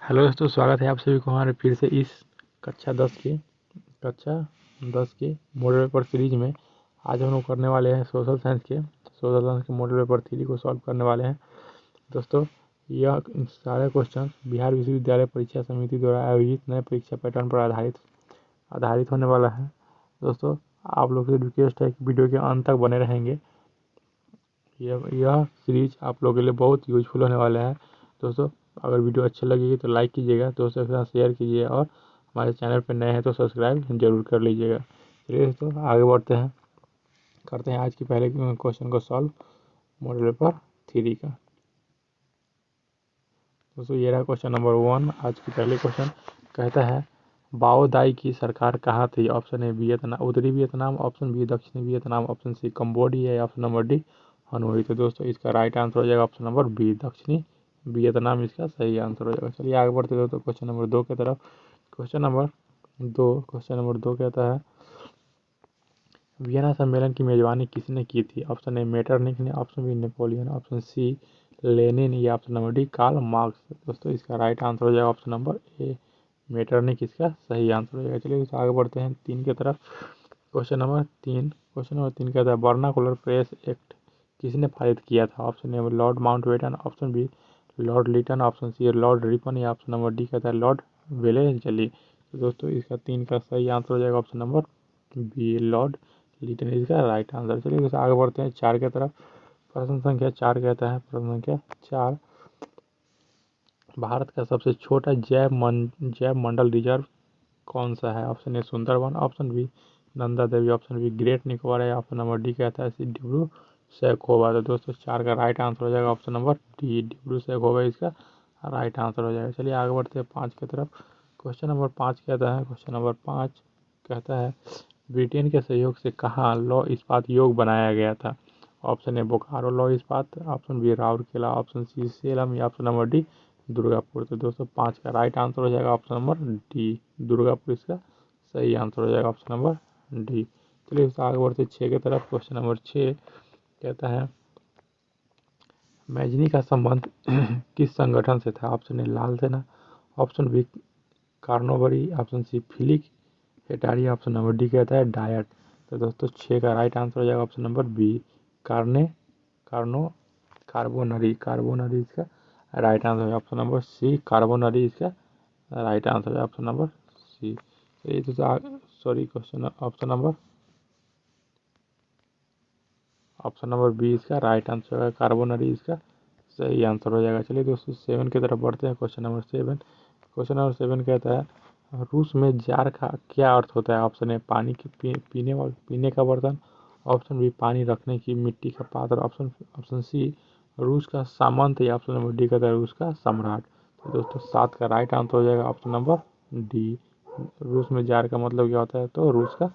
Hello दोस्तों, स्वागत है आप सभी को हमारे फिर से इस कक्षा 10 के मॉडल पेपर सीरीज में। आज हम लोग करने वाले हैं सोशल साइंस के मॉडल पेपर 3 को सॉल्व करने वाले हैं। दोस्तों, यह सारे क्वेश्चन बिहार विश्वविद्यालय परीक्षा समिति द्वारा आयोजित नए परीक्षा पैटर्न पर आधारित होने वाला है। दोस्तों, आप लोग से रिक्वेस्ट है कि वीडियो के अंत तक बने रहेंगे। यह सीरीज आप लोगों के लिए बहुत यूजफुल होने वाला है। दोस्तों, अगर वीडियो अच्छी लगेगी तो लाइक कीजिएगा, दोस्तों के साथ शेयर कीजिए और हमारे चैनल पर नए हैं तो सब्सक्राइब जरूर कर लीजिएगा। चलिए दोस्तों, आगे बढ़ते हैं, करते हैं आज की पहले क्वेश्चन को सॉल्व मॉडल पेपर 3 का। दोस्तों, ये रहा क्वेश्चन नंबर 1। आज की पहले क्वेश्चन कहता है, बाओ दाई की सरकार कहाँ थी? ऑप्शन ए वियतनाम, उत्तरी वियतनाम, ऑप्शन बी दक्षिणी Vietnam, option C Cambodia, option number D Hanoi. तो दोस्तों, इसका राइट आंसर हो जाएगा ऑप्शन नंबर बी, दक्षिणी वियतनाम इसका सही आंसर हो जाएगा। चलिए आगे बढ़ते दोस्तों क्वेश्चन नंबर 2 की तरफ। क्वेश्चन नंबर 2 कहता है, वियना सम्मेलन की मेजबानी किसने की थी? ऑप्शन ए मेटरनिख ने, option B Napoleon, option C Lenin या option number D Karl Marx. दोस्तों, इसका राइट आंसर हो जाएगा ऑप्शन नंबर ए, मेटरनिख इसका सही आंसर हो जाएगा। चलिए आगे बढ़ते हैं 3 की तरफ। क्वेश्चन नंबर 3 कहता है, वर्नाकुलर प्रेस एक्ट किसने पारित किया था? Option A Lord Mountbatten, option B Lord Lytton, option C Lord Ripon या ऑप्शन नंबर डी कहता है लॉर्ड वेलेस्ली। तो दोस्तों, इसका 3 का सही आंसर हो जाएगा option number B, Lord Lytton इसका राइट आंसर। चलिए दोस्तों आगे बढ़ते हैं 4 की तरफ। प्रश्न संख्या 4 कहता है, प्रश्न संख्या 4, भारत का सबसे छोटा जैव मंडल रिजर्व कौन सा है? Option A Sundarban, option B Nanda Devi, option B great Nicobar है, ऑप्शन नंबर डी कहता है डिब्रू सैखोवा। तो दोस्तों, 4 का राइट आंसर हो जाएगा option number D, Dibru Saikhowa इसका राइट आंसर हो जाएगा। चलिए आगे बढ़ते हैं 5 की तरफ। क्वेश्चन नंबर 5 कहता है, ब्रिटेन के सहयोग से कहाँ लौह इस्पात योग बनाया गया था? ऑप्शन ए बोकारो लौह इस्पात, option B Rourkela, option C Salem या ऑप्शन नंबर डी दुर्गापुर। तो दोस्तों, 5 का राइट आंसर हो जाएगा ऑप्शन नंबर डी, दुर्गापुर इसका सही आंसर हो जाएगा ऑप्शन नंबर डी। चलिए उससे आगे बढ़ते 6 की तरफ। क्वेश्चन नंबर 6 कहता है, मैजनी का संबंध किस संगठन से था? ऑप्शन ए लाल सेना, option B Carbonari, option C Philiki Hetaireia, option number D कहता है डायट। तो दोस्तों, 6 का राइट आंसर हो जाएगा ऑप्शन नंबर बी, कार्ने कार्नो कार्बोनरी इसका राइट आंसर है। ऑप्शन नंबर सी, कार्बोनरी इसका राइट आंसर है ऑप्शन नंबर सी। तो ये दोस्तों sorry, question option number B इसका राइट आंसर है, कार्बोनरी इसका सही आंसर हो जाएगा। चलिए दोस्तों 7 की तरफ बढ़ते हैं। क्वेश्चन नंबर 7 कहता है, रूस में जार का क्या अर्थ होता है? ऑप्शन ए पानी की पीने का बर्तन, ऑप्शन बी पानी रखने की मिट्टी का पात्र, ऑप्शन सी रूस का सामंत या ऑप्शन नंबर डी कहता है रूस का सम्राट। तो दोस्तों, 7 का राइट आंसर हो जाएगा ऑप्शन नंबर डी, रूस में जार का मतलब क्या होता है? तो रूस का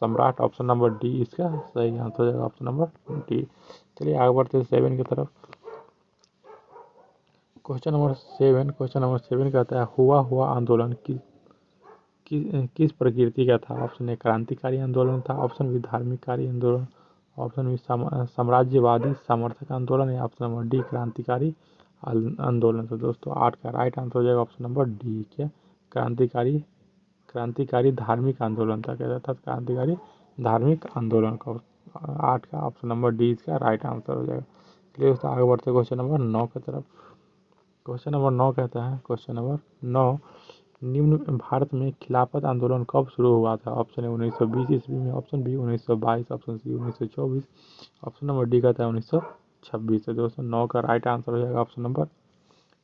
सम्राट, ऑप्शन नंबर डी इसका सही आंसर हो जाएगा ऑप्शन नंबर डी। चलिए आगे बढ़ते हैं 7 की तरफ। क्वेश्चन नंबर 7 कहता है, हुआ आंदोलन किस प्रकृति का था? ऑप्शन ए क्रांतिकारी आंदोलन था, ऑप्शन बी धार्मिककारी आंदोलन, ऑप्शन बी साम्राज्यवादी समर्थक आंदोलन या ऑप्शन नंबर डी क्रांतिकारी आंदोलन। तो दोस्तों, 8 का राइट आंसर हो जाएगा ऑप्शन नंबर डी, क्या क्रांतिकारी क्रांतिकारी धार्मिक आंदोलन था, कहता था क्रांतिकारी धार्मिक आंदोलन का। 8 का ऑप्शन नंबर डी इसका राइट आंसर हो जाएगा। चलिए दोस्तों आगे बढ़ते क्वेश्चन नंबर 9 की तरफ। क्वेश्चन नंबर 9, निम्न भारत में खिलाफत आंदोलन कब शुरू हुआ था? ऑप्शन ए 1920 ईस्वी में, option B 1922, option C 1924, option number D कहता है 1926। तो दोस्तों, 9 का राइट आंसर हो जाएगा ऑप्शन नंबर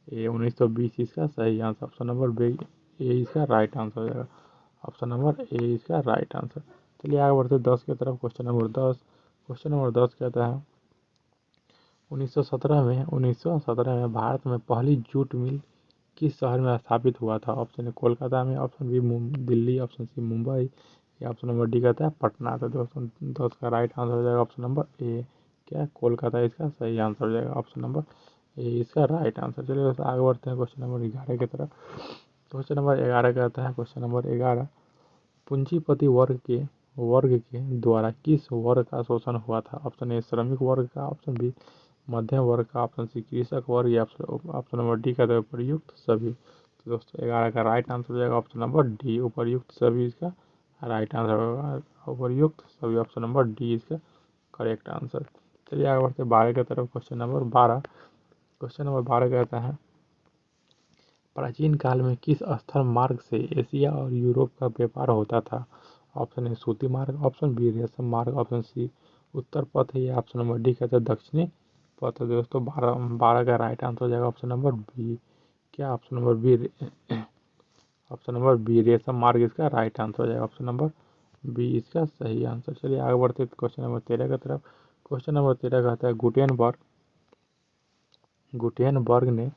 ए, 1920 इसका सही आंसर, ऑप्शन नंबर बी ए इसका राइट आंसर हो जाएगा, ऑप्शन नंबर ए इसका राइट आंसर। चलिए आगे बढ़ते 10 की तरफ। क्वेश्चन नंबर 10 कहता है, 1917 में भारत में पहली जूट मिल किस शहर में स्थापित हुआ था? ऑप्शन ए कोलकाता में, option B Delhi, option C Mumbai या ऑप्शन नंबर डी कहता है पटना। तो दोस्तों, 10 का राइट आंसर हो जाएगा ऑप्शन नंबर ए, क्या कोलकाता इसका सही आंसर हो जाएगा, ऑप्शन नंबर ए इसका राइट आंसर। चलिए दोस्तों आगे बढ़ते हैं क्वेश्चन नंबर 11 की तरफ। क्वेश्चन नंबर 11 कहता है, क्वेश्चन नंबर 11, पूंजीपति वर्ग के द्वारा किस वर्ग का शोषण हुआ था? ऑप्शन ए श्रमिक वर्ग का, ऑप्शन बी मध्यम वर्ग का, ऑप्शन सी कृषक वर्ग या ऑप्शन नंबर डी का प्रयुक्त सभी। तो दोस्तों 11 का राइट आंसर हो जाएगा ऑप्शन नंबर डी, उपर्युक्त सभी इसका राइट आंसर होगा। उपर्युक्त सभी ऑप्शन नंबर डी इसका करेक्ट आंसर। चलिए आगे बढ़ते 12 की तरफ। Question number 12। क्वेश्चन नंबर 12 कहता है प्राचीन काल में किस स्थल मार्ग से एशिया और यूरोप का व्यापार होता था? ऑप्शन ए सूती मार्ग, ऑप्शन बी रेशम मार्ग, ऑप्शन सी उत्तर पथ है, या ऑप्शन नंबर डी कहते हैं दक्षिणी पथ। दोस्तों 12 का राइट आंसर हो जाएगा ऑप्शन नंबर बी। क्या option number B? Option number B रेशम मार्ग इसका राइट आंसर हो जाएगा, ऑप्शन नंबर बी इसका सही आंसर। चलिए आगे बढ़ते क्वेश्चन नंबर 13 की तरफ। क्वेश्चन नंबर 13 कहता है गुटेनबर्ग ने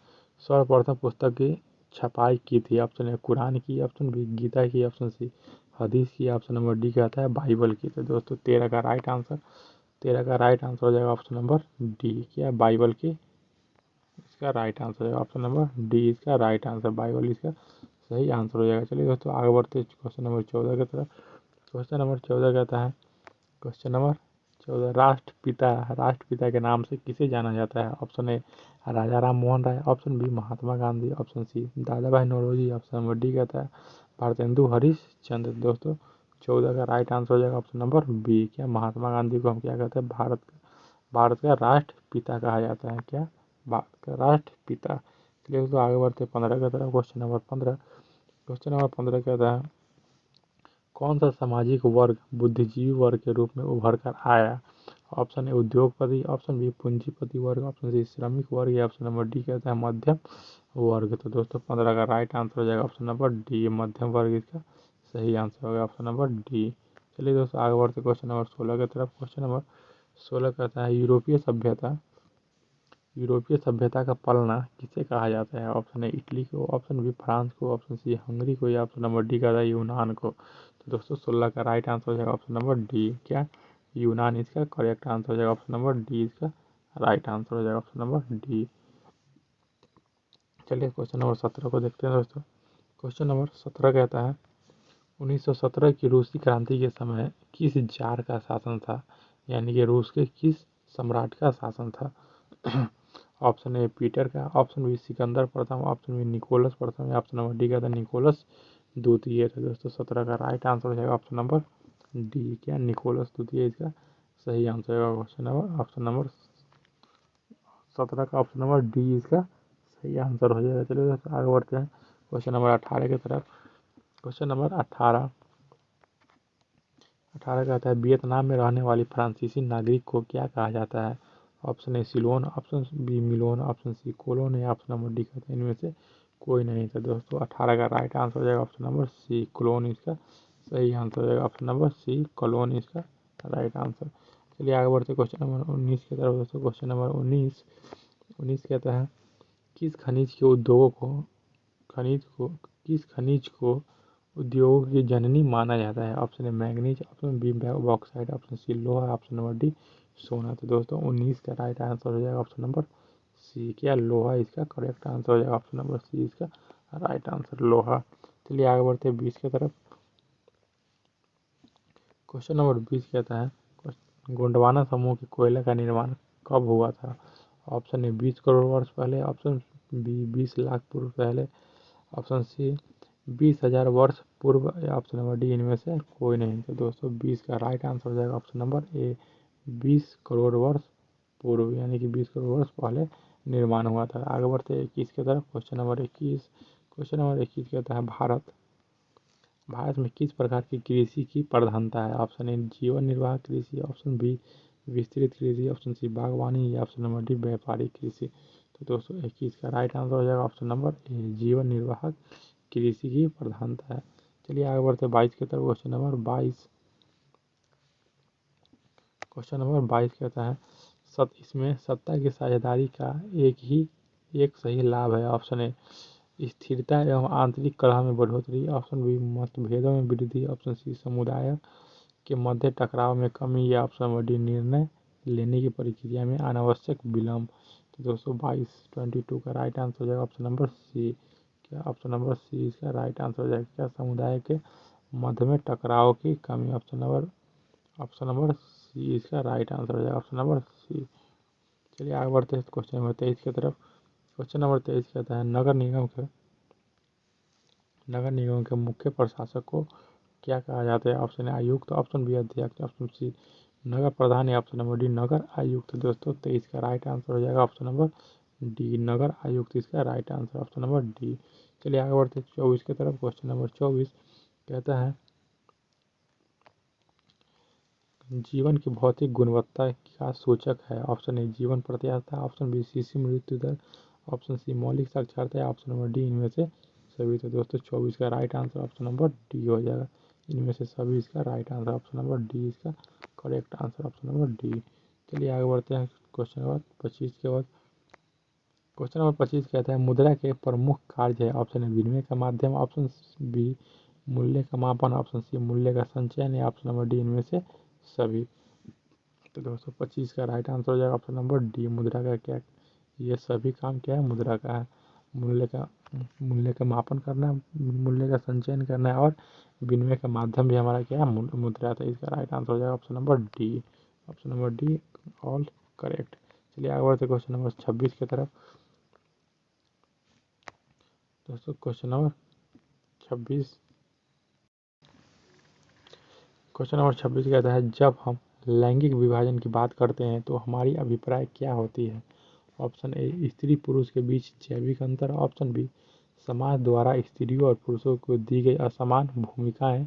सर्वप्रथम पुस्तक की छपाई की थी? ऑप्शन ए कुरान की, ऑप्शन बी गीता की, ऑप्शन सी हदीस की, ऑप्शन नंबर डी कहता है बाइबल की। तो दोस्तों 13 का राइट आंसर हो जाएगा ऑप्शन नंबर डी। क्या बाइबल की इसका राइट आंसर है, ऑप्शन नंबर डी इसका राइट आंसर, बाइबल इसका सही आंसर हो जाएगा। चलिए दोस्तों आगे बढ़ते क्वेश्चन नंबर 14 की तरफ। क्वेश्चन नंबर 14 कहता है क्वेश्चन नंबर 14 राष्ट्रपिता के नाम से किसे जाना जाता है? Option A Raja Ram Mohan Roy, option B Mahatma Gandhi, option C Dada Bhai Naoroji, option number D कहता है भारतेंदु हरीशचंद्र। दोस्तों 14 का राइट आंसर हो जाएगा ऑप्शन नंबर बी। क्या महात्मा गांधी को हम क्या कहते हैं? भारत का राष्ट्रपिता कहा जाता है। क्या भारत का राष्ट्रपिता। चलिए दोस्तों आगे बढ़ते 15 की तरफ। Question number 15। क्वेश्चन नंबर 15 कहता है कौन सा सामाजिक वर्ग बुद्धिजीवी वर्ग के रूप में उभर कर आया? ऑप्शन ए उद्योगपति, ऑप्शन बी पूंजीपति वर्ग, ऑप्शन सी श्रमिक वर्ग, या ऑप्शन नंबर डी कहता है मध्यम वर्ग। तो दोस्तों 15 का राइट आंसर हो जाएगा ऑप्शन नंबर डी, मध्यम वर्ग इसका सही आंसर होगा, ऑप्शन नंबर डी। चलिए दोस्तों आगे बढ़ते क्वेश्चन नंबर 16 की तरफ। क्वेश्चन नंबर 16 कहता है यूरोपीय सभ्यता का पलना किसे कहा जाता है? ऑप्शन ए इटली को, ऑप्शन बी फ्रांस को, ऑप्शन सी हंगरी को, या ऑप्शन नंबर डी कहता है यूनान को। तो दोस्तों 16 का राइट आंसर हो जाएगा ऑप्शन नंबर डी। क्या यूनान इसका करेक्ट आंसर हो जाएगा, ऑप्शन नंबर डी इसका राइट आंसर हो जाएगा, ऑप्शन नंबर डी। चलिए क्वेश्चन नंबर 17 को देखते हैं दोस्तों। क्वेश्चन नंबर 17 कहता है 1917 की रूसी क्रांति के समय किस जार का शासन था? यानी कि रूस के किस सम्राट का शासन था? ऑप्शन ए पीटर का, ऑप्शन बी सिकंदर प्रथम, ऑप्शन बी निकोलस प्रथम, या ऑप्शन नंबर डी का था निकोलस द्वितीय। था दोस्तों 17 का राइट आंसर हो जाएगा ऑप्शन नंबर डी। क्या निकोलस द्वितीय इसका सही आंसर होगा। क्वेश्चन नंबर ऑप्शन नंबर 17 का ऑप्शन नंबर डी इसका सही आंसर हो जाएगा। चलिए दोस्तों आगे बढ़ते हैं क्वेश्चन नंबर 18 की तरफ। क्वेश्चन नंबर 18 कहता है वियतनाम में रहने वाली फ्रांसीसी नागरिक को क्या कहा जाता है? Option A Ceylon, option B मिलोन, ऑप्शन सी कोलोन, या ऑप्शन नंबर डी कहते हैं इनमें से कोई नहीं था। दोस्तों 18 का राइट आंसर हो जाएगा ऑप्शन नंबर सी कोलोन इसका सही आंसर हो जाएगा, ऑप्शन नंबर सी कोलोन इसका राइट आंसर। चलिए आगे बढ़ते क्वेश्चन नंबर 19 की तरफ। दोस्तों क्वेश्चन नंबर 19 कहता है किस खनिज के उद्योगों को खनिज को किस खनिज को उद्योगों की जननी माना जाता है? Option A manganese, option B bauxite, option C लोहा, ऑप्शन नंबर डी सोना। तो दोस्तों 19 का राइट आंसर हो जाएगा ऑप्शन नंबर सी। क्या लोहा इसका करेक्ट आंसर हो जाएगा, ऑप्शन नंबर सी इसका राइट आंसर लोहा। चलिए आगे बढ़ते हैं 20 की तरफ। क्वेश्चन नंबर 20 कहता है गोंडवाना समूह के कोयले का निर्माण कब हुआ था? ऑप्शन ए 20 करोड़ वर्ष पहले, ऑप्शन बी 20 लाख पूर्व पहले, ऑप्शन सी 20,000 वर्ष पूर्व, या ऑप्शन नंबर डी इनमें से कोई नहीं। तो दोस्तों 20 का राइट आंसर हो जाएगा ऑप्शन नंबर ए 20 करोड़ वर्ष पूर्व, यानी कि 20 करोड़ वर्ष पहले निर्माण हुआ था। आगे बढ़ते 21 की तरफ। क्वेश्चन नंबर 21 कहता है भारत में किस प्रकार की कृषि की प्रधानता है? ऑप्शन ए जीवन निर्वाह कृषि, ऑप्शन बी विस्तृत कृषि, ऑप्शन सी बागवानी, या ऑप्शन नंबर डी व्यापारिक कृषि। तो दोस्तों 21 का राइट आंसर हो जाएगा ऑप्शन नंबर ए जीवन निर्वाह कृषि की प्रधानता है। चलिए आगे बढ़ते 22 की तरफ। क्वेश्चन नंबर 22 कहता है इसमें सत्ता की साझेदारी का एक सही लाभ है। ऑप्शन ए स्थिरता एवं आंतरिक कलह में बढ़ोतरी, ऑप्शन बी मतभेदों में वृद्धि, ऑप्शन सी समुदाय के मध्य टकराव में कमी, या ऑप्शन नंबर डी निर्णय लेने की प्रक्रिया में अनावश्यक विलम्ब। तो दोस्तों 22 का राइट आंसर हो जाएगा ऑप्शन नंबर सी। क्या ऑप्शन नंबर सी इसका राइट आंसर हो जाएगा। क्या समुदाय के मध्य में टकराव की कमी, ऑप्शन नंबर सी इसका राइट आंसर हो जाएगा, ऑप्शन नंबर सी। चलिए आगे बढ़ते हैं क्वेश्चन नंबर 23 की तरफ। क्वेश्चन नंबर 23 कहता है नगर निगम के मुख्य प्रशासक को क्या कहा जाता है? ऑप्शन ए आयुक्त, ऑप्शन बी अध्यक्ष, ऑप्शन सी नगर प्रधान या ऑप्शन नंबर डी नगर आयुक्त। दोस्तों 23 का राइट आंसर हो जाएगा ऑप्शन नंबर डी नगर आयुक्त इसका right answer option number D. चलिए आगे बढ़ते 24 की तरफ। क्वेश्चन नंबर 24 कहता है जीवन की भौतिक गुणवत्ता का सूचक है? ऑप्शन ए जीवन प्रत्याशा, ऑप्शन बी शिशु मृत्यु दर, ऑप्शन सी मौलिक साक्षरता या ऑप्शन नंबर डी इनमें से सभी। तो दोस्तों 24 का right answer option number D हो जाएगा, इनमें से सभी इसका right answer option number D इसका correct answer option number D. चलिए आगे बढ़ते हैं क्वेश्चन नंबर 25 के बाद। क्वेश्चन नंबर 25 कहता है मुद्रा के प्रमुख कार्य है? ऑप्शन ए विनिमय का माध्यम, ऑप्शन बी मूल्य का मापन, ऑप्शन सी मूल्य का संचयन या ऑप्शन नंबर डी इनमें से सभी। तो दोस्तों 25 का राइट आंसर हो जाएगा ऑप्शन नंबर डी मुद्रा का क्या ये सभी काम क्या है? मुद्रा का है। मूल्य का मापन करना, मूल्य का संचयन करना है और विनिमय का माध्यम भी हमारा क्या है? मुद्रा। तो इसका राइट आंसर हो जाएगा option number D, option number D all correct. चलिए आगे बढ़ते क्वेश्चन नंबर 26 की तरफ। दोस्तों क्वेश्चन नंबर 26 कहता है जब हम लैंगिक विभाजन की बात करते हैं तो हमारी अभिप्राय क्या होती है? ऑप्शन ए स्त्री पुरुष के बीच जैविक अंतर, ऑप्शन बी समाज द्वारा स्त्रियों और पुरुषों को दी गई असमान भूमिकाएं,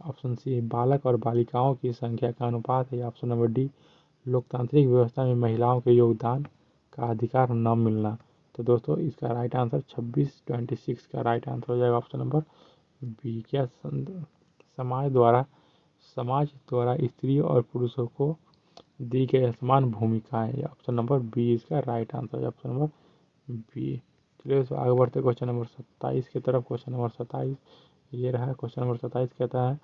ऑप्शन सी बालक और बालिकाओं की संख्या का अनुपात है, ऑप्शन नंबर डी लोकतांत्रिक व्यवस्था में महिलाओं के योगदान का अधिकार न मिलना। तो दोस्तों इसका राइट आंसर 26 का राइट आंसर हो जाएगा ऑप्शन नंबर बी। क्या समाज द्वारा स्त्रियों और पुरुषों को दी गई असमान भूमिकाएं, ऑप्शन नंबर बी इसका राइट आंसर है ऑप्शन नंबर बी। चलिए आगे बढ़ते क्वेश्चन नंबर 27 की तरफ। क्वेश्चन नंबर 27 ये रहा। क्वेश्चन नंबर 27 कहता है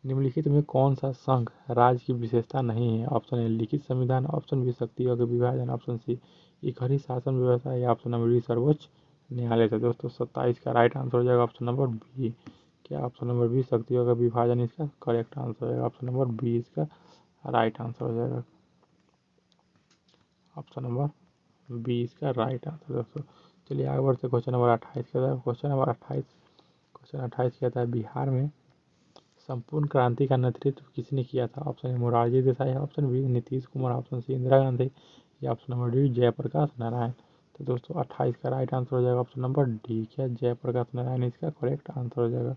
निम्नलिखित में कौन सा संघ राज्य की विशेषता नहीं है? ऑप्शन ए लिखित संविधान, ऑप्शन बी शक्तियों के विभाजन, ऑप्शन सी इकहरी शासन व्यवस्था या ऑप्शन नंबर डी सर्वोच्च न्यायालय। था दोस्तों 27 का राइट आंसर हो जाएगा ऑप्शन नंबर बी। क्या ऑप्शन नंबर बी शक्तियों का विभाजन इसका करेक्ट आंसर है, ऑप्शन नंबर बी इसका राइट आंसर हो जाएगा, ऑप्शन नंबर बी इसका राइट आंसर दोस्तों। चलिए आगे बढ़ते क्वेश्चन नंबर 28 कहता है। क्वेश्चन 28 कहता है बिहार में संपूर्ण क्रांति का नेतृत्व किसने किया था? Option A Morarji Desai, option B Nitish Kumar, option C Indira Gandhi या option number D Jayaprakash Narayan. तो दोस्तों 28 का राइट आंसर हो जाएगा ऑप्शन नंबर डी। क्या जयप्रकाश नारायण इसका करेक्ट आंसर हो जाएगा,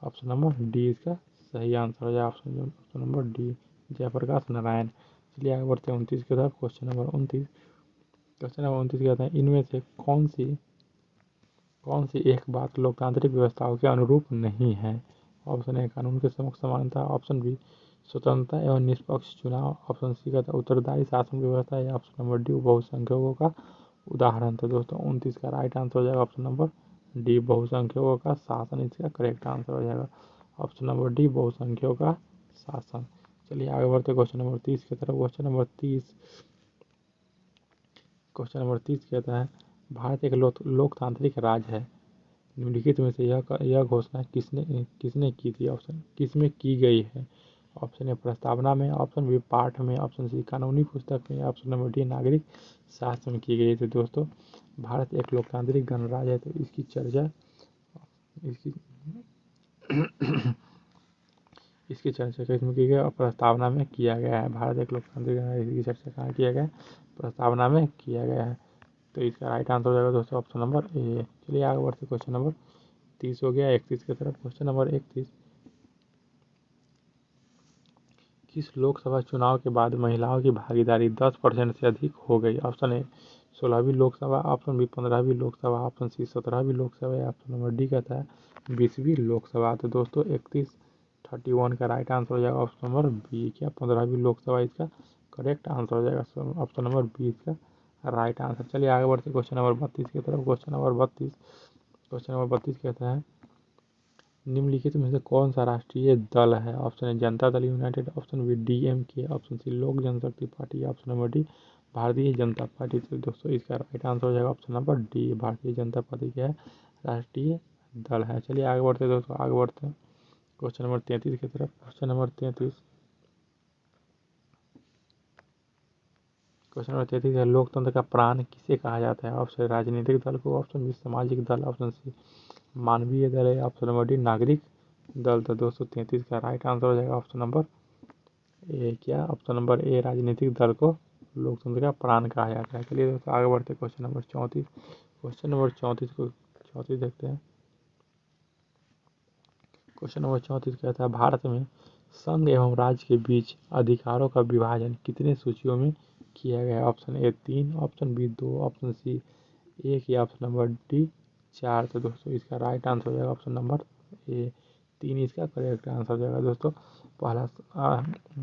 ऑप्शन नंबर डी इसका सही आंसर हो जाएगा, option number D Jayaprakash Narayan. चलिए आगे बढ़ते हैं 29 की तरफ। क्वेश्चन नंबर 29 कहते हैं इनमें से कौन सी एक बात लोकतांत्रिक व्यवस्थाओं के अनुरूप नहीं है? ऑप्शन ए कानून के समक्ष समानता, ऑप्शन बी स्वतंत्रता एवं निष्पक्ष चुनाव, ऑप्शन सी कहता है उत्तरदायी शासन व्यवस्था या ऑप्शन नंबर डी बहुसंख्यकों का उदाहरण। तो दोस्तों 29 का राइट आंसर हो जाएगा ऑप्शन नंबर डी बहुसंख्यकों का शासन इसका करेक्ट आंसर हो जाएगा, ऑप्शन नंबर डी बहुसंख्यकों का शासन। चलिए आगे बढ़ते क्वेश्चन नंबर 30 की तरफ। क्वेश्चन नंबर 30 कहता है भारत एक लोकतांत्रिक राज्य है, निम्नलिखित में से यह घोषणा किसने की थी? ऑप्शन किसमें की गई है? ऑप्शन ए प्रस्तावना में, ऑप्शन बी पाठ में, ऑप्शन सी कानूनी पुस्तक में, ऑप्शन नंबर डी नागरिक शास्त्र में की गई। तो दोस्तों भारत एक लोकतांत्रिक गणराज्य है तो इसकी चर्चा किसमें की गई और प्रस्तावना में किया गया है। भारत एक लोकतांत्रिक गणराज्य की चर्चा कहाँ किया गया है? प्रस्तावना में किया गया है। तो इसका राइट आंसर हो जाएगा दोस्तों ऑप्शन नंबर ए। चलिए आगे बढ़ते क्वेश्चन नंबर 30 हो गया 31 की तरफ। क्वेश्चन नंबर 31 किस लोकसभा चुनाव के बाद महिलाओं की भागीदारी 10% से अधिक हो गई? ऑप्शन ए 16वीं लोकसभा, ऑप्शन बी 15वीं लोकसभा, ऑप्शन सी 17वीं लोकसभा या ऑप्शन नंबर डी कहता है 20वीं लोकसभा। तो दोस्तों 31 का राइट आंसर हो जाएगा ऑप्शन नंबर बी। क्या 15वीं लोकसभा इसका करेक्ट आंसर हो जाएगा, ऑप्शन नंबर बी इसका राइट आंसर। चलिए आगे बढ़ते क्वेश्चन नंबर 32 की तरफ। क्वेश्चन नंबर 32 कहता है निम्नलिखित में से कौन सा राष्ट्रीय दल है? Option A Janata Dal United, option B DMK, option C Lok Janshakti Party, option number D Bharatiya Janata party. तो दोस्तों इसका राइट आंसर हो जाएगा option number D Bharatiya Janata party क्या है राष्ट्रीय दल है। चलिए आगे बढ़ते दोस्तों क्वेश्चन नंबर 33 की तरफ। क्वेश्चन क्वेश्चन नंबर 33 है, लोकतंत्र का प्राण किसे कहा जाता है? ऑप्शन राजनीतिक दल को, ऑप्शन बी सामाजिक दल, ऑप्शन सी मानवीय दल है, ऑप्शन नंबर डी नागरिक दल। तो दोस्तों 33 का राइट आंसर हो जाएगा ऑप्शन नंबर ए। क्या? ऑप्शन नंबर ए, राजनीतिक दल को लोकतंत्र का प्राण कहा जाता है। चलिए दोस्तों आगे बढ़ते क्वेश्चन नंबर 34। क्वेश्चन नंबर 34 देखते हैं। क्वेश्चन नंबर 34 कहता है, भारत में संघ एवं राज्य के बीच अधिकारों का विभाजन कितने सूचियों में किया गया है? Option A 3, option B 2, option C 1 या ऑप्शन नंबर डी 4। तो दोस्तों इसका राइट आंसर हो जाएगा ऑप्शन नंबर ए 3, इसका करेक्ट आंसर हो जाएगा। दोस्तों पहला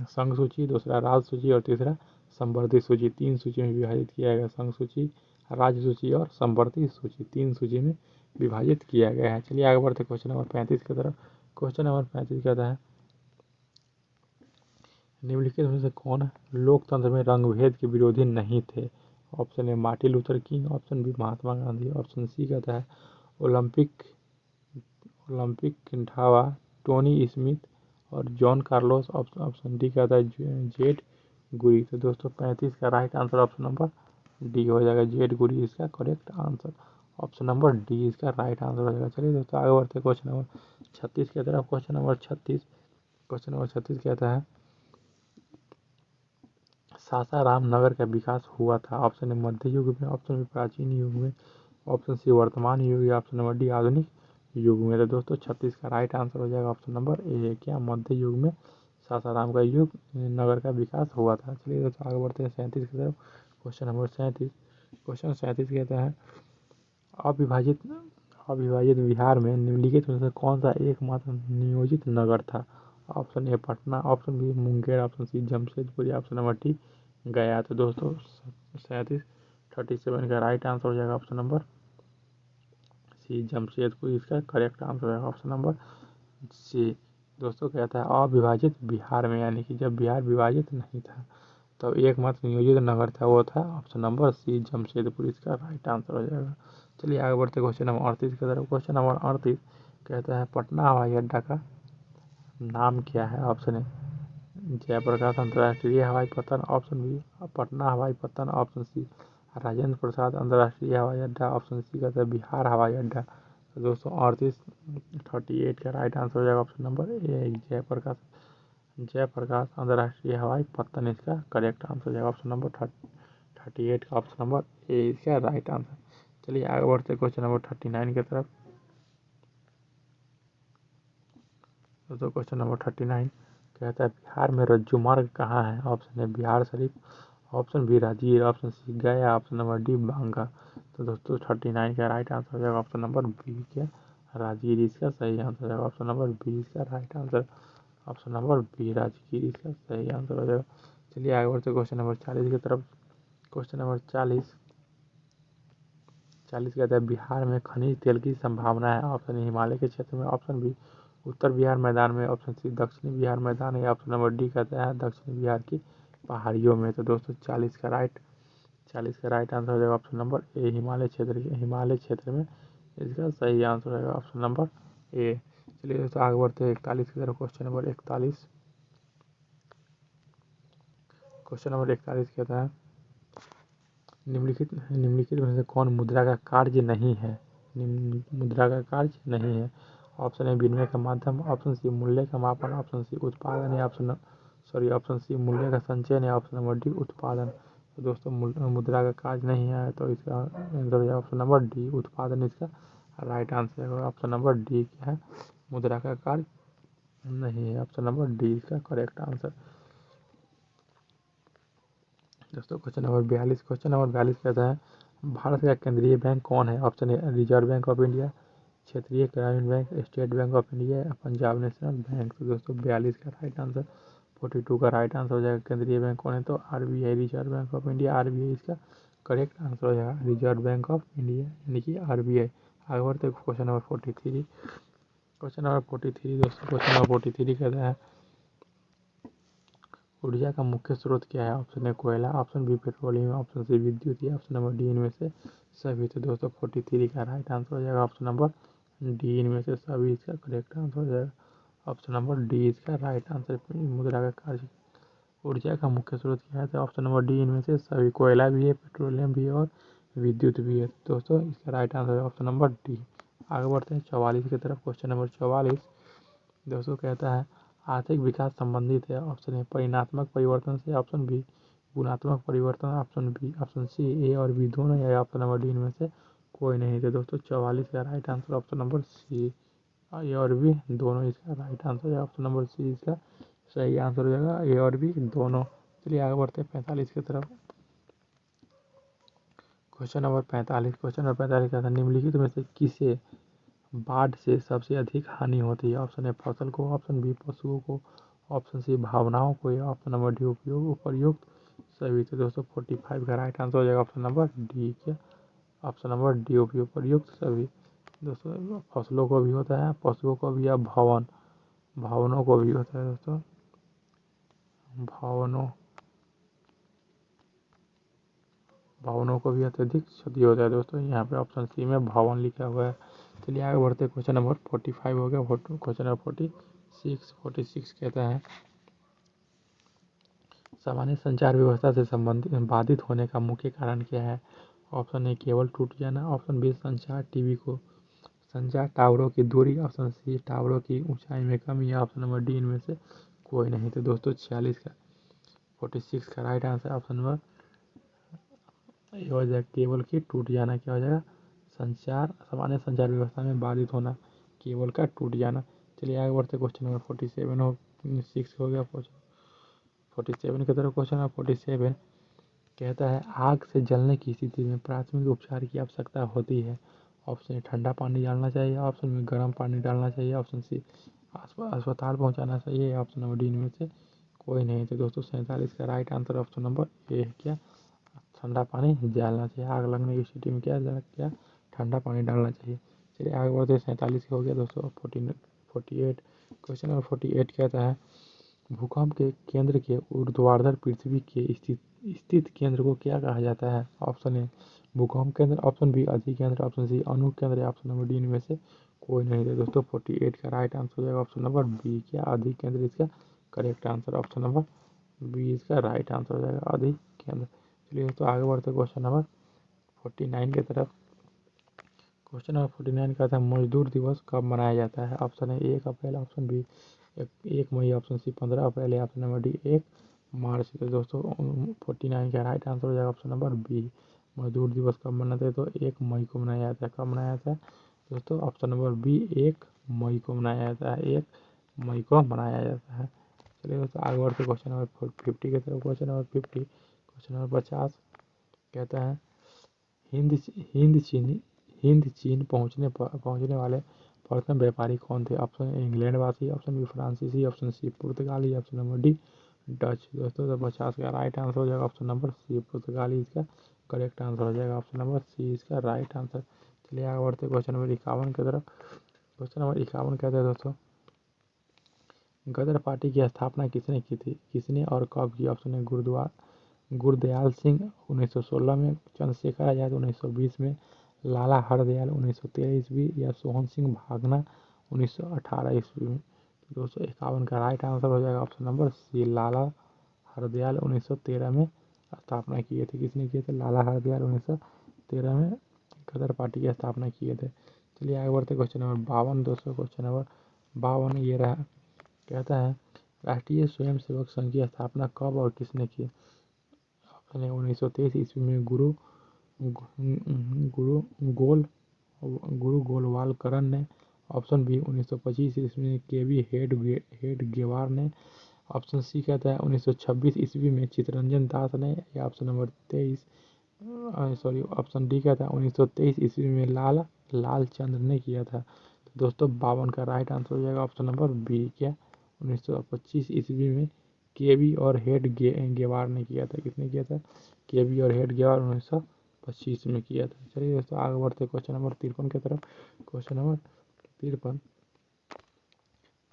संघ सूची, दूसरा राज्य सूची और तीसरा संवर्धित सूची। 3 सूची में विभाजित किया गया। संघ सूची, राज्य सूची और संवर्धित सूची 3 सूची में विभाजित किया गया है। चलिए आगे बढ़ते क्वेश्चन नंबर 35 की तरफ। क्वेश्चन नंबर 35 कहता है, निम्नलिखित में से कौन लोकतंत्र में रंगभेद के विरोधी नहीं थे? Option A Martin Luther King, option B Mahatma Gandhi, option C कहता है ओलंपिक किंठावा, टोनी स्मिथ और जॉन कार्लोस, ऑप्शन डी कहता है जेड गुरी। तो दोस्तों 35 का right answer option number D हो जाएगा, जेड गुरी इसका correct answer. Option number D इसका राइट आंसर हो जाएगा। चलिए दोस्तों आगे बढ़ते क्वेश्चन नंबर 36 की तरफ। क्वेश्चन नंबर 36 कहता है, सासाराम नगर का विकास हुआ था? ऑप्शन ए मध्य युग में, ऑप्शन बी प्राचीन युग में, ऑप्शन सी वर्तमान युग या ऑप्शन नंबर डी आधुनिक युग में। तो दोस्तों 36 का राइट आंसर हो जाएगा ऑप्शन नंबर ए। क्या? मध्य युग में सासाराम का युग नगर का विकास हुआ था। चलिए दोस्तों आगे बढ़ते हैं 37 की तरफ। Question number 37। क्वेश्चन 37 कहता है, अविभाजित अविभाजित बिहार में निम्नलिखित में से कौन सा एकमात्र नियोजित नगर था? Option A Patna, option B Munger, option C Jamshedpur या ऑप्शन नंबर डी गया। तो दोस्तों 37 का राइट आंसर हो जाएगा ऑप्शन नंबर सी जमशेदपुर, इसका करेक्ट आंसर है ऑप्शन नंबर सी। दोस्तों कहता है अविभाजित बिहार में, यानी कि जब बिहार विभाजित नहीं था तो एकमात्र नियोजित नगर था, वो था ऑप्शन नंबर सी जमशेदपुर, इसका राइट आंसर हो जाएगा। चलिए आगे बढ़ते क्वेश्चन नंबर 38 की तरफ। क्वेश्चन नंबर 38 कहता है, पटना हवाई अड्डा का नाम क्या है? ऑप्शन ए जयप्रकाश अंतर्राष्ट्रीय हवाई पत्तन, ऑप्शन बी पटना हवाई पत्तन, ऑप्शन सी राजेंद्र प्रसाद अंतर्राष्ट्रीय हवाई अड्डा, ऑप्शन सी कहता है बिहार हवाई अड्डा। तो दोस्तों 38 का राइट आंसर हो जाएगा ऑप्शन नंबर ए जयप्रकाश अंतर्राष्ट्रीय हवाई पत्तन, इसका करेक्ट आंसर हो जाएगा ऑप्शन नंबर 38 का ऑप्शन नंबर ए इसका राइट आंसर। चलिए आगे बढ़ते क्वेश्चन नंबर 39 की तरफ। दोस्तों क्वेश्चन नंबर 39 कहता है, बिहार में रज्जू मार्ग कहाँ है? ऑप्शन है Bihar Sharif, option B Rajgir, option C Gaya, option number D Banka. तो दोस्तों 39 का राइट आंसर हो जाएगा ऑप्शन नंबर बी, क्या? राजगीर, इसका सही आंसर हो जाएगा ऑप्शन नंबर बी, इसका right answer option number B Rajgir, इसका सही आंसर हो जाएगा। चलिए आगे बढ़ते क्वेश्चन नंबर 40 की तरफ। क्वेश्चन नंबर 40 कहता है, बिहार में खनिज तेल की संभावना है? ऑप्शन ए हिमालय के क्षेत्र में, ऑप्शन बी उत्तर बिहार मैदान में, ऑप्शन सी दक्षिणी बिहार मैदान या ऑप्शन नंबर डी कहता है दक्षिणी बिहार की पहाड़ियों में। तो दोस्तों 40 का राइट आंसर हो जाएगा ऑप्शन नंबर ए हिमालय क्षेत्र में, इसका सही आंसर रहेगा ऑप्शन नंबर ए। चलिए दोस्तों आगे बढ़ते हैं 41 की तरफ। क्वेश्चन नंबर 41 कहता है, निम्नलिखित में से कौन मुद्रा का कार्य नहीं है? मुद्रा का कार्य नहीं है। ऑप्शन ए विनिमय का माध्यम, ऑप्शन सी मूल्य का मापन, ऑप्शन सी उत्पादन या ऑप्शन सी मूल्य का संचयन या ऑप्शन नंबर डी उत्पादन। तो दोस्तों मुद्रा का कार्य नहीं है, तो इसका आंसर है ऑप्शन नंबर डी उत्पादन, इसका राइट आंसर है ऑप्शन नंबर डी। क्या है? मुद्रा का कार्य नहीं है, ऑप्शन नंबर डी इसका करेक्ट आंसर। दोस्तों क्वेश्चन नंबर 42 कहता है, भारत का केंद्रीय बैंक कौन है? Option a reserve bank of India, क्षेत्रीय ग्रामीण bank, state bank of India या पंजाब नेशनल बैंक। तो दोस्तों 42 का राइट आंसर 42 का राइट आंसर हो जाएगा। केंद्रीय बैंक कौन है? तो RBI, reserve bank of India, RBI इसका करेक्ट आंसर हो जाएगा, रिजर्व बैंक ऑफ इंडिया यानी कि आरबीआई। आगे बढ़ते क्वेश्चन नंबर 43। दोस्तों क्वेश्चन नंबर 43 कहता है, ऊर्जा का मुख्य स्रोत क्या है? ऑप्शन ए कोयला, option B petroleum, option C विद्युत या ऑप्शन नंबर डी इनमें से सभी। तो दोस्तों 43 का राइट आंसर हो जाएगा ऑप्शन नंबर डी इनमें से सभी, इसका करेक्ट आंसर हो जाएगा ऑप्शन नंबर डी, इसका राइट आंसर मुद्रा का कार्य ऊर्जा का मुख्य स्रोत क्या है? तो ऑप्शन नंबर डी इनमें से सभी, कोयला भी है, पेट्रोलियम भी है और विद्युत भी है। दोस्तों इसका राइट आंसर है ऑप्शन नंबर डी। आगे बढ़ते हैं 44 की तरफ। क्वेश्चन नंबर 44 दोस्तों कहता है आर्थिक विकास संबंधित है। ऑप्शन ए परिणात्मक परिवर्तन से, ऑप्शन बी गुणात्मक परिवर्तन, option B, option C A और बी दोनों, या ऑप्शन नंबर डी इनमें से कोई नहीं। तो दोस्तों 44 का right answer option number C, A और बी दोनों इसका राइट आंसर है। ऑप्शन नंबर सी इसका सही आंसर हो जाएगा, ए और बी दोनों। चलिए आगे बढ़ते हैं 45 की तरफ। क्वेश्चन नंबर 45 का था निम्नलिखित में से किसे बाढ़ से सबसे अधिक हानि होती है? ऑप्शन ए फसल को, ऑप्शन बी पशुओं को, ऑप्शन सी भावनाओं को, या ऑप्शन नंबर डी उपयोग उपर्युक्त सभी। तो दोस्तों 45 का राइट आंसर हो जाएगा ऑप्शन नंबर डी। क्या ऑप्शन नंबर डी उपर्युक्त सभी। दोस्तों फसलों को भी होता है, पशुओं को भी, या भावनों को भी होता है। दोस्तों भावनों भावनों को भी अत्यधिक क्षति होता है। दोस्तों यहाँ पे ऑप्शन सी में भावन लिखा हुआ है। चलिए आगे बढ़ते, क्वेश्चन नंबर 45 हो गया। क्वेश्चन नंबर 46 कहता है सामान्य संचार व्यवस्था से संबंधित बाधित होने का मुख्य कारण क्या है? ऑप्शन ए केबल टूट जाना, ऑप्शन बी संचार टीवी को, संचार टावरों की दूरी, ऑप्शन सी टावरों की ऊंचाई में कमी, या ऑप्शन नंबर डी इनमें से कोई नहीं। तो दोस्तों 46 का राइट आंसर ऑप्शन नंबर ये हो जाएगा, केबल की टूट जाना। क्या हो जाएगा? सामान्य संचार व्यवस्था में बाधित होना, केबल का टूट जाना। चलिए आगे बढ़ते, क्वेश्चन नंबर 47 हो गया। 47 की तरफ क्वेश्चन नंबर 47 कहता है आग से जलने की स्थिति में प्राथमिक उपचार की आवश्यकता होती है। ऑप्शन ए ठंडा पानी डालना चाहिए, ऑप्शन बी गर्म पानी डालना चाहिए, ऑप्शन सी अस्पताल पहुंचाना चाहिए, ऑप्शन नंबर डी इनमें से कोई नहीं। तो दोस्तों 47 का राइट आंसर ऑप्शन नंबर ए है। क्या ठंडा पानी डालना चाहिए, आग लगने की स्थिति में क्या ठंडा पानी डालना चाहिए। चलिए आगे बढ़ते, 47 हो गया दोस्तों। 48 क्वेश्चन नंबर 48 कहता है भूकंप के केंद्र के ऊर्ध्वाधर पृथ्वी के स्थित केंद्र को क्या कहा जाता है? ऑप्शन ए भूकंप केंद्र, ऑप्शन बी अधिकेंद्र, ऑप्शन सी अणु केंद्र, ऑप्शन नंबर डी इनमें से कोई नहीं। है दोस्तों 48 का राइट आंसर हो जाएगा ऑप्शन नंबर बी। क्या अधिकेंद्र इसका correct answer, option number B इसका राइट आंसर हो जाएगा, अधिकेंद्र। चलिए तो आगे बढ़ते क्वेश्चन नंबर 49 की तरफ। क्वेश्चन नंबर 49 का था मजदूर दिवस कब मनाया जाता है? ऑप्शन है 1 अप्रैल, ऑप्शन बी 1 मई, ऑप्शन सी 15 अप्रैल, या ऑप्शन नंबर डी 1 मार्च। तो दोस्तों 49 का राइट आंसर हो जाएगा ऑप्शन नंबर बी। मजदूर दिवस कब मनाते हैं? तो 1 मई को मनाया जाता है। कब मनाया जाता है दोस्तों? ऑप्शन नंबर बी 1 मई को मनाया जाता है, 1 मई को मनाया जाता है। चलिए दोस्तों आगे बढ़ते क्वेश्चन नंबर 50 की तरफ। क्वेश्चन नंबर 50 कहता है हिंद हिंद चीनी हिंद चीन पहुंचने वाले प्रथम व्यापारी कौन थे? ऑप्शन ए इंग्लैंड वासी, ऑप्शन बी फ्रांसीसी, ऑप्शन सी पुर्तगाली, ऑप्शन नंबर डी डच। दोस्तों तो 50 का राइट आंसर हो जाएगा ऑप्शन नंबर सी पुर्तगाली इसका करेक्ट आंसर हो जाएगा, ऑप्शन नंबर सी इसका राइट आंसर। चलिए आगे बढ़ते क्वेश्चन नंबर 51 की तरफ। क्वेश्चन नंबर 51 कहते हैं दोस्तों गदर पार्टी की स्थापना किसने की थी? किसने और कब की? ऑप्शन है गुरदयाल सिंह 1916 में, चंद्रशेखर आजाद 1920 में, लाला हरदयाल 1913 ईस्वी, या सोहन सिंह भागना 1918 ईस्वी में। 251 का राइट आंसर हो जाएगा ऑप्शन नंबर सी, लाला हरदयाल 1913 में स्थापना किए थे। किसने किए थे? लाला हरदयाल 1913 में गदर पार्टी की स्थापना किए थे। चलिए आगे बढ़ते क्वेश्चन नंबर 52 दोस्तों। क्वेश्चन नंबर 52 ये रहा, कहता है राष्ट्रीय स्वयंसेवक संघ की स्थापना कब और किसने की? ऑप्शन है 1923 ईस्वी में गुरु गोल गुरु गोलवालकरण ने, ऑप्शन बी 1925 ईस्वी में केवी हेड गेवार ने, ऑप्शन सी कहता है 1926 ईस्वी में चित्तरंजन दास ने, या ऑप्शन नंबर 23 ऑप्शन डी कहता है 1923 ईस्वी में लाल चंद्र ने किया था। तो दोस्तों 52 का राइट आंसर हो जाएगा ऑप्शन नंबर बी। क्या 1925 ईस्वी में केवी और गेवार ने किया था। किसने किया था? केवी और हेड गेवार 1925 में किया था। चलिए दोस्तों आगे बढ़ते क्वेश्चन नंबर 53 की तरफ। क्वेश्चन नंबर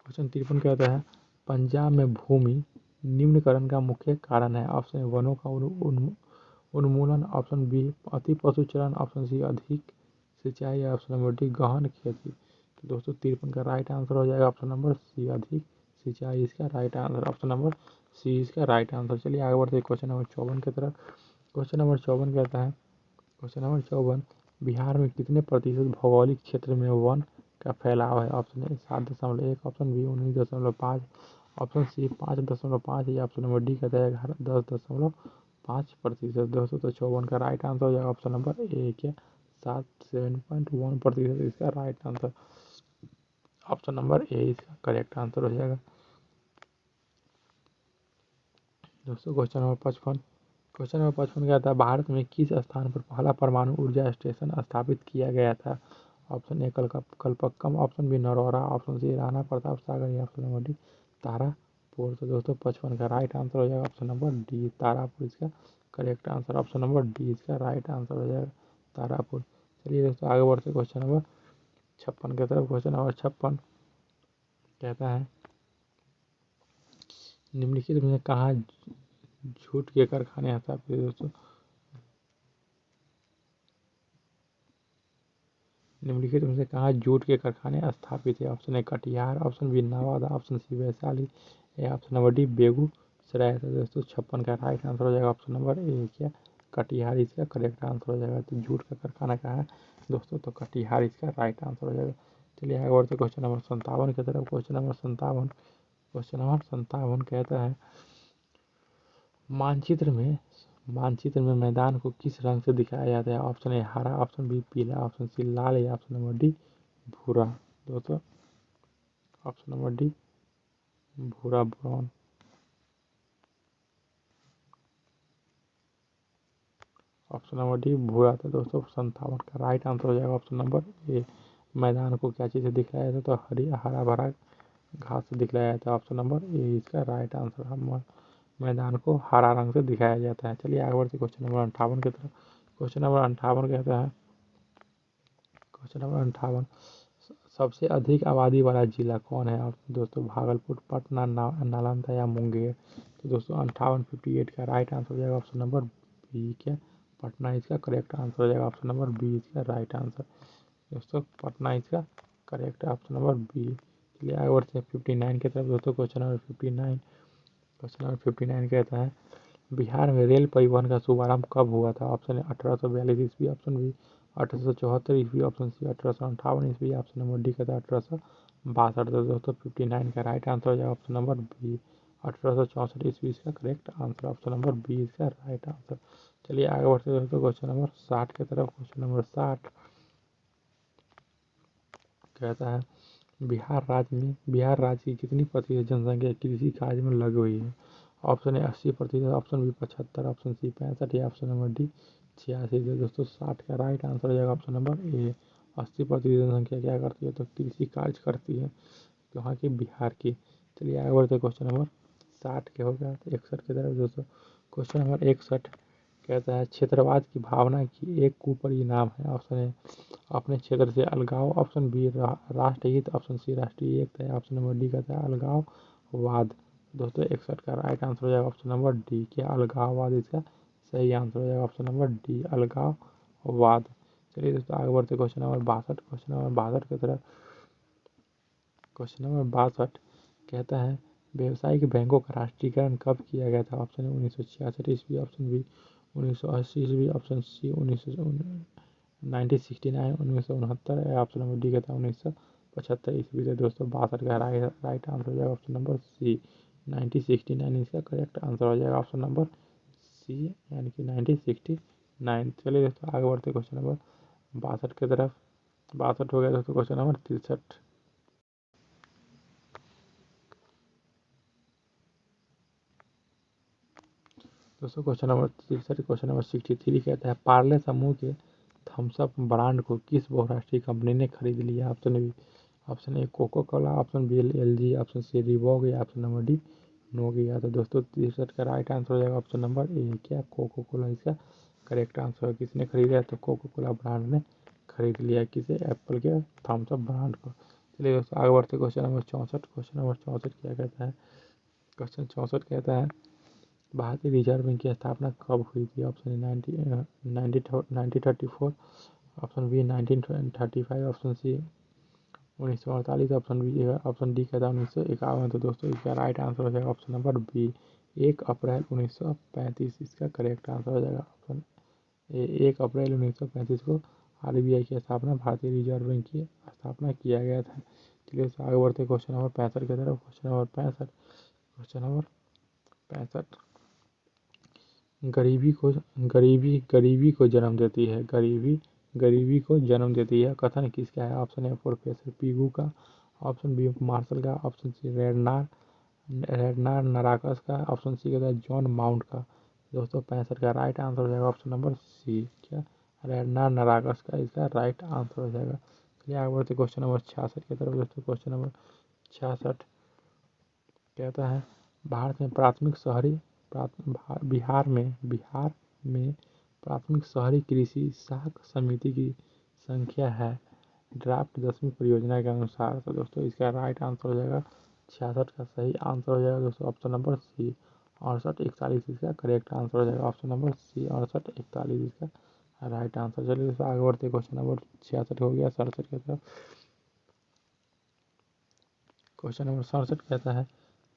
53 कहता है पंजाब में भूमि निम्नकरण का मुख्य कारण है। ऑप्शन ए वनों का उन्मूलन, ऑप्शन बी अति पशुचरण, ऑप्शन सी अधिक सिंचाई, या ऑप्शन नंबर डी गहन खेती। तो दोस्तों 53 का राइट आंसर हो जाएगा ऑप्शन नंबर सी, अधिक सिंचाई इसका right answer, option number C इसका राइट आंसर। चलिए आगे बढ़ते हैं क्वेश्चन नंबर 54 की तरफ। क्वेश्चन नंबर 54 कहता है, क्वेश्चन नंबर 54, बिहार में कितने प्रतिशत भौगोलिक क्षेत्र में वन का फैलाव है? Option A 7.1, option B 19.5, option C 5.5 या ऑप्शन नंबर डी कहता है 10.5%। दोस्तों तो 54 का राइट आंसर हो जाएगा ऑप्शन नंबर ए क्या 7.1% इसका राइट आंसर। ऑप्शन नंबर ए इसका करेक्ट आंसर हो जाएगा। दोस्तों क्वेश्चन नंबर 55, क्वेश्चन नंबर 55 क्या था, भारत में किस स्थान पर पहला परमाणु ऊर्जा स्टेशन स्थापित किया गया था? Option A Kalpakkam, option B Narora, option C Rana Pratap Sagar या ऑप्शन नंबर डी तारापुर। तो दोस्तों 55 का राइट आंसर हो जाएगा ऑप्शन नंबर डी तारापुर इसका correct answer. Option number D इसका राइट आंसर हो जाएगा तारापुर। चलिए दोस्तों आगे बढ़ते क्वेश्चन नंबर 56 की तरफ। क्वेश्चन नंबर 56 कहता है, निम्नलिखित में कहाँ जूट के कारखाने स्थापित? दोस्तों निम्नलिखित में से कहाँ जूट के कारखाने स्थापित है? Option A Katihar, option B Nawada, option C Vaishali या ऑप्शन नंबर डी बेगूसराय। तो दोस्तों 56 का राइट आंसर हो जाएगा ऑप्शन नंबर ए क्या कटिहार इसका करेक्ट आंसर हो जाएगा। तो जूट का कारखाना कहाँ है दोस्तों? तो कटिहार इसका राइट आंसर हो जाएगा। चलिए आगे बढ़ते क्वेश्चन नंबर 57 की तरफ। क्वेश्चन नंबर 57 कहता है, मानचित्र में मैदान को किस रंग से दिखाया जाता है? ऑप्शन ए हरा, ऑप्शन बी पीला, ऑप्शन सी लाल या ऑप्शन नंबर डी भूरा। दोस्तों ऑप्शन नंबर डी भूरा ब्राउन। ऑप्शन नंबर डी भूरा था दोस्तों 57 का राइट आंसर हो जाएगा ऑप्शन नंबर ए। मैदान को क्या चीज़ से दिखलाया जाता है? तो हरा भरा घास से दिखलाया जाता है। ऑप्शन नंबर ए इसका राइट आंसर। हम मैदान को हरा रंग से दिखाया जाता है। चलिए आगे बढ़ते क्वेश्चन नंबर 58 की तरफ। क्वेश्चन नंबर 58 कहता है, क्वेश्चन नंबर 58, सबसे अधिक आबादी वाला जिला कौन है? और दोस्तों भागलपुर, पटना, नालंदा या मुंगेर। तो दोस्तों 58 का राइट आंसर हो जाएगा ऑप्शन नंबर बी क्या पटना इसका करेक्ट आंसर हो जाएगा। ऑप्शन नंबर बी इसका राइट आंसर। दोस्तों पटना इसका करेक्ट है ऑप्शन नंबर बी। चलिए आगे बढ़ते हैं 59 की तरफ। दोस्तों क्वेश्चन नंबर 59, क्वेश्चन नंबर 59 कहता है, बिहार में रेल परिवहन का शुभारंभ कब हुआ था? ऑप्शन ए 1842 ईस्वी, ऑप्शन बी 1874 ईस्वी, ऑप्शन सी 1858 ईस्वी, ऑप्शन नंबर डी कहता है 1862। तो दोस्तों 59 का राइट आंसर हो जाएगा ऑप्शन नंबर बी 1864 ईस्वी इसका correct answer. Option number B इसका राइट आंसर। चलिए आगे बढ़ते हैं दोस्तों क्वेश्चन नंबर 60 की तरफ। क्वेश्चन नंबर 60 कहता है, बिहार राज्य की कितनी प्रतिशत जनसंख्या कृषि कार्य में लगी हुई है? Option A 80%, option B 75, option C 65 या ऑप्शन नंबर डी 86। दोस्तों 60 का राइट आंसर हो जाएगा ऑप्शन नंबर ए 80% जनसंख्या क्या करती है? तो कृषि कार्य करती है वहाँ की बिहार की। चलिए आगे बढ़ते क्वेश्चन नंबर 60 के हो गया 61 की तरफ। दोस्तों क्वेश्चन नंबर 61 कहता है, क्षेत्रवाद की भावना की एक ऊपरी नाम है? ऑप्शन ए अपने क्षेत्र से अलगाव, ऑप्शन बी राष्ट्रहित, ऑप्शन सी राष्ट्रीय एकता है, ऑप्शन नंबर डी कहता है अलगाववाद। दोस्तों 61 का राइट आंसर हो जाएगा ऑप्शन नंबर डी क्या अलगाववाद इसका सही आंसर हो जाएगा ऑप्शन नंबर डी अलगाववाद। चलिए दोस्तों आगे बढ़ते क्वेश्चन नंबर 62। क्वेश्चन नंबर 62 की तरफ। क्वेश्चन नंबर 62 कहता है, व्यावसायिक बैंकों का राष्ट्रीयकरण कब किया गया था? ऑप्शन ए 1966 ईस्वी, ऑप्शन बी 1980 ईस्वी, ऑप्शन सी 1969 1969 या ऑप्शन नंबर डी कहता है 1975 ईस्वी। से दोस्तों 62 का राइट आंसर हो जाएगा ऑप्शन नंबर सी 1969 इसका करेक्ट आंसर हो जाएगा ऑप्शन नंबर सी यानी कि 1969। चलिए दोस्तों आगे बढ़ते क्वेश्चन नंबर 62 की तरफ। 62 हो गया दोस्तों क्वेश्चन नंबर 63। दोस्तों क्वेश्चन नंबर 63 क्वेश्चन नंबर 63 कहता है, पार्ले समूह के थम्स अप ब्रांड को किस बहुराष्ट्रीय कंपनी ने खरीद लिया? Option A Coca Cola, option B LG, option C Reebok या ऑप्शन नंबर डी नोकिया। तो दोस्तों 63 का राइट आंसर हो जाएगा ऑप्शन नंबर ए क्या कोको कोला इसका करेक्ट आंसर है। किसने खरीदा है? तो कोको कोला ब्रांड ने खरीद लिया किसे? एप्पल के थम्स अप ब्रांड को। चलिए दोस्तों आगे बढ़ते क्वेश्चन नंबर 64। क्वेश्चन नंबर 64 क्या कहता है? क्वेश्चन 64 कहता है, भारतीय रिजर्व बैंक की स्थापना कब हुई थी? Option A 1934, option B 1935, option C 1948, option D कहता है 1951। तो दोस्तों इसका राइट आंसर हो जाएगा ऑप्शन नंबर बी 1 अप्रैल 1935 इसका करेक्ट आंसर हो जाएगा ऑप्शन ए। 1 अप्रैल 1935 को आरबीआई की स्थापना, भारतीय रिजर्व बैंक की स्थापना किया गया था। चलिए आगे बढ़ते क्वेश्चन नंबर 65 की तरफ। क्वेश्चन नंबर 65 गरीबी को जन्म देती है। गरीबी को जन्म देती है कथन किसका है? ऑप्शन ए प्रोफेसर पीगू का, ऑप्शन बी मार्शल का, ऑप्शन सी रेडनार नराकस का, ऑप्शन सी कहता है जॉन माउंट का। दोस्तों 65 का राइट आंसर हो जाएगा ऑप्शन नंबर सी। क्या? रेडनार नराकस का इसका राइट आंसर हो जाएगा। चलिए आगे बढ़ते क्वेश्चन नंबर 66 की तरफ। दोस्तों क्वेश्चन नंबर 66 कहता है भारत में प्राथमिक शहरी बिहार में प्राथमिक शहरी कृषि साख समिति की संख्या है ड्राफ्ट 10वीं परियोजना के अनुसार। तो दोस्तों इसका राइट आंसर हो जाएगा 66 का सही आंसर हो जाएगा दोस्तों ऑप्शन नंबर सी 6841 इसका करेक्ट आंसर हो जाएगा ऑप्शन नंबर सी 6841 इसका राइट आंसर। चलिए दोस्तों आगे बढ़ते क्वेश्चन नंबर 66 हो गया 67 की तरफ। क्वेश्चन नंबर 67 कहता है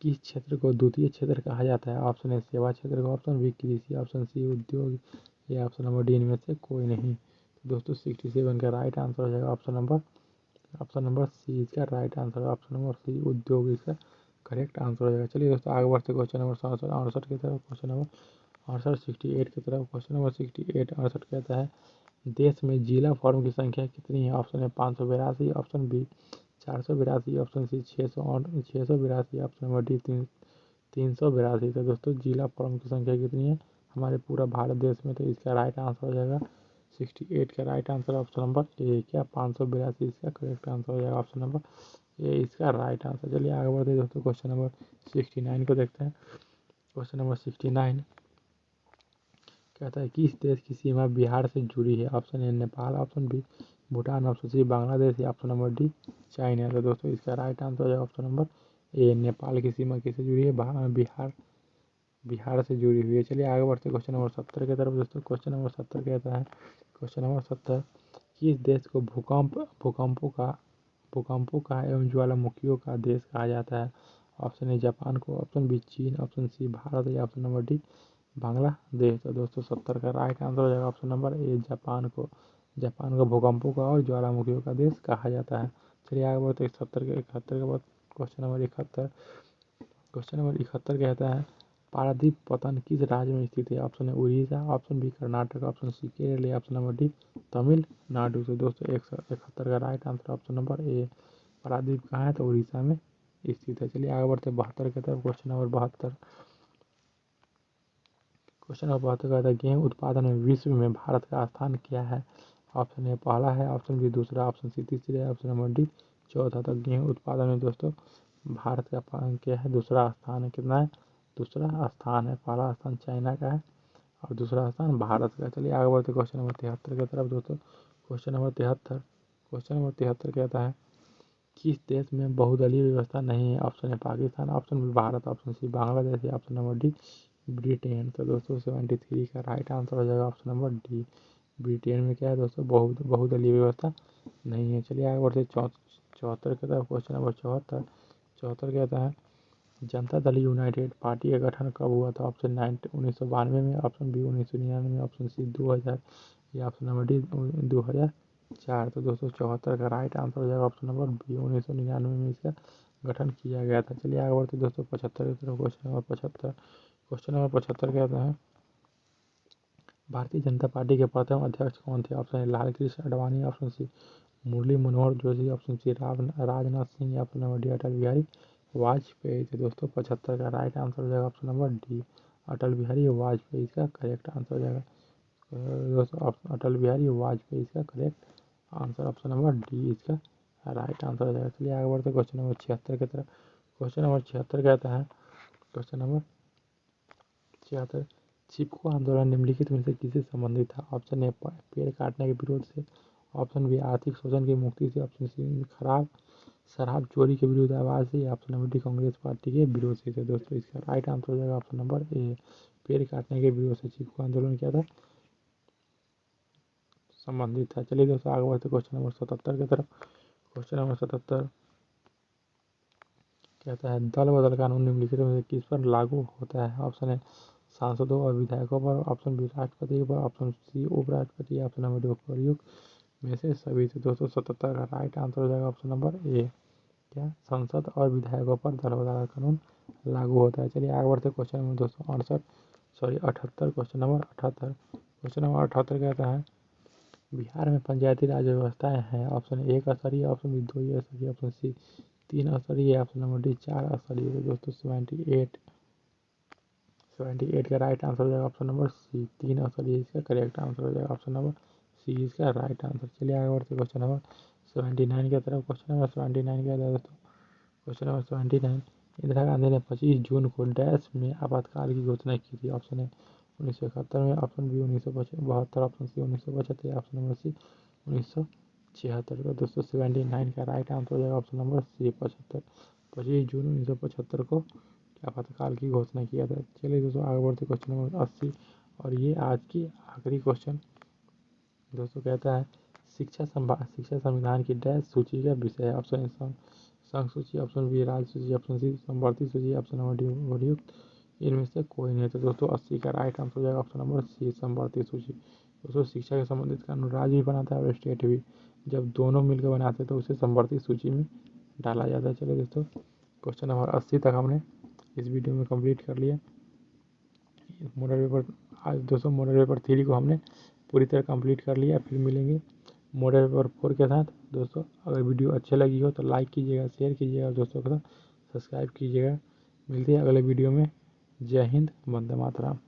किस क्षेत्र को द्वितीय क्षेत्र कहा जाता है? ऑप्शन ए सेवा क्षेत्र को, ऑप्शन बी कृषि, ऑप्शन सी उद्योग या ऑप्शन नंबर डी इनमें से कोई नहीं। तो दोस्तों 67 का राइट आंसर हो जाएगा ऑप्शन नंबर सी इसका राइट आंसर है। ऑप्शन नंबर सी उद्योग इसका करेक्ट आंसर हो जाएगा। चलिए दोस्तों आगे बढ़ते क्वेश्चन नंबर 67 की तरफ। क्वेश्चन नंबर 68 की तरफ। क्वेश्चन नंबर 68 कहता है देश में जिला फॉर्म की संख्या कितनी है? ऑप्शन है 582, option B 482, option C 682, option number D 382। तो दोस्तों जिला फॉर्म की संख्या कितनी है हमारे पूरा भारत देश में? तो इसका राइट आंसर हो जाएगा 68 का राइट आंसर ऑप्शन नंबर ए। क्या? 582 इसका करेक्ट आंसर हो जाएगा ऑप्शन नंबर ए इसका राइट आंसर। चलिए आगे बढ़ते हैं दोस्तों क्वेश्चन नंबर 69 को देखते हैं। क्वेश्चन नंबर 69 कहता है किस देश की सीमा बिहार से जुड़ी है? Option A Nepal, option B Bhutan, option C Bangladesh या ऑप्शन नंबर डी चाइना। तो दोस्तों इसका राइट आंसर हो जाएगा ऑप्शन नंबर ए नेपाल की सीमा किससे जुड़ी है? बिहार से जुड़ी हुई है। चलिए आगे बढ़ते क्वेश्चन नंबर 70 की तरफ। दोस्तों क्वेश्चन नंबर 70 कहता है क्वेश्चन नंबर 70 किस देश को भूकंपों का एवं ज्वालामुखियों का देश कहा जाता है? ऑप्शन ए जापान को, ऑप्शन बी चीन, ऑप्शन सी भारत या ऑप्शन नंबर डी बांग्लादेश। तो दोस्तों 70 का राइट आंसर हो जाएगा ऑप्शन नंबर ए जापान को भूकंपों का और ज्वालामुखियों का देश कहा जाता है। चलिए आगे बढ़ते 71 के 71 के बाद क्वेश्चन नंबर 71। क्वेश्चन नंबर 71 कहता है पारादीप पतन किस राज्य में स्थित है? ऑप्शन है Orissa, option B Karnataka, option C Kerala या ऑप्शन नंबर डी तमिलनाडु। तो दोस्तों 71 का right answer option number A Paradip कहाँ है? तो उड़ीसा में स्थित है। चलिए आगे बढ़ते 72 की तरफ। क्वेश्चन नंबर 72 कहता है गेहूँ उत्पादन में विश्व में भारत का स्थान क्या है? ऑप्शन ए पहला है, ऑप्शन बी दूसरा, ऑप्शन सी तीसरा है, ऑप्शन नंबर डी चौथा। तो गेहूँ उत्पादन में दोस्तों भारत का क्या है? दूसरा स्थान है। कितना है? दूसरा स्थान है। पहला स्थान चाइना का है और दूसरा स्थान भारत का। चलिए आगे बढ़ते क्वेश्चन नंबर 73 की तरफ। दोस्तों क्वेश्चन नंबर 73 कहता है किस देश में बहुदलीय व्यवस्था नहीं है? ऑप्शन है Pakistan, option B Bharat, option C Bangladesh या ऑप्शन नंबर डी ब्रिटेन। तो दोस्तों 73 का राइट आंसर हो जाएगा ऑप्शन नंबर डी ब्रिटेन में क्या है दोस्तों बहुदलीय व्यवस्था नहीं है। चलिए आगे बढ़ते 74 की तरफ। क्वेश्चन नंबर 74 कहता है जनता दल यूनाइटेड पार्टी का गठन कब हुआ था? ऑप्शन 1992 में, ऑप्शन बी 1999 में, ऑप्शन सी 2000 या ऑप्शन नंबर डी 2004। तो दोस्तों 74 का राइट आंसर हो जाएगा ऑप्शन नंबर बी 1999 में इसका गठन किया गया था। चलिए आगे बढ़ते दोस्तों 75 की तरफ। क्वेश्चन नंबर 75 कहता है भारतीय जनता पार्टी के प्रथम अध्यक्ष कौन थे? Option A Lal Krishna Advani, option C Murli Manohar Joshi, option C Rajnath Singh या option number D Atal Bihari Vajpayee. तो दोस्तों 75 का राइट आंसर हो जाएगा option number D Atal Bihari Vajpayee इसका करेक्ट आंसर हो जाएगा। दोस्तों अटल बिहारी वाजपेयी इसका correct answer option number D इसका राइट आंसर हो जाएगा। चलिए आगे बढ़ते क्वेश्चन नंबर 76 की तरफ। क्वेश्चन नंबर 76 कहता है क्वेश्चन नंबर 76 चिपको आंदोलन निम्नलिखित में से किससे संबंधित था? ऑप्शन ए पेड़ काटने के विरोध से, ऑप्शन बी आर्थिक शोषण की मुक्ति से, ऑप्शन सी शराब चोरी के विरुद्ध आवाज से, option number D Congress party के विरोध से। दोस्तों इसका राइट आंसर हो जाएगा ऑप्शन नंबर ए पेड़ काटने के विरोध से चिपको आंदोलन क्या था? संबंधित था। चलिए दोस्तों आगे बढ़ते क्वेश्चन नंबर 77 की तरफ। क्वेश्चन नंबर 77 कहता है दल बदल कानून निम्नलिखित में से किस पर लागू होता है। ऑप्शन है सांसदों और विधायकों पर, ऑप्शन बी राष्ट्रपति पर, ऑप्शन सी उपराष्ट्रपति, ऑप्शन नंबर डी उपर्युक्त में से सभी। से 277 का राइट आंसर हो जाएगा ऑप्शन नंबर ए। क्या संसद और विधायकों पर दल बदल कानून लागू होता है। चलिए आगे बढ़ते question number 78 question number 78। Question number 78 कहता है बिहार में पंचायती राज व्यवस्थाएं हैं। ऑप्शन ए एक स्तरीय, ऑप्शन बी 2 स्तरीय, ऑप्शन सी 3 स्तरीय, ऑप्शन नंबर डी 4 स्तरीय। तो दोस्तों 78 का राइट आंसर हो जाएगा ऑप्शन नंबर सी 3 स्तरीय। इसका करेक्ट आंसर हो जाएगा ऑप्शन नंबर सी इसका राइट आंसर। चलिए आगे बढ़ते क्वेश्चन नंबर 79 की तरफ। क्वेश्चन नंबर 79 क्या है दोस्तों। क्वेश्चन नंबर 79 इंदिरा गांधी ने 25 जून को डैश में आपातकाल की घोषणा की थी। ऑप्शन है 1971 में, option B 1972, option C 1975, option number C 1976। तो दोस्तों 79 का राइट आंसर हो जाएगा ऑप्शन नंबर सी 75। 25 जून 1975 को आपातकाल की घोषणा किया था। चलिए दोस्तों आगे बढ़ते क्वेश्चन नंबर 80 और ये आज की आखिरी क्वेश्चन दोस्तों कहता है शिक्षा संविधान की डैश सूची का विषय है। ऑप्शन ए संघ सूची, ऑप्शन बी राज्य सूची, ऑप्शन सी संवर्ती सूची, ऑप्शन नंबर डी उपर्युक्त इनमें से कोई नहीं। तो दोस्तों 80 का राइट आंसर हो जाएगा ऑप्शन नंबर सी संवर्ती सूची। दोस्तों शिक्षा के संबंधित कानून राज्य भी बनाता है और स्टेट भी, जब दोनों मिलकर बनाते हैं तो उसे संवर्ती सूची में डाला जाता है। चलिए दोस्तों क्वेश्चन नंबर 80 तक हमने इस वीडियो में कंप्लीट कर लिया। मॉडल पेपर आज दोस्तों मॉडल पेपर 3 को हमने पूरी तरह कंप्लीट कर लिया। फिर मिलेंगे मॉडल पेपर 4 के साथ। दोस्तों अगर वीडियो अच्छी लगी हो तो लाइक कीजिएगा, शेयर कीजिएगा और दोस्तों के साथ सब्सक्राइब कीजिएगा। मिलते हैं अगले वीडियो में। जय हिंद, वंदे मातरम।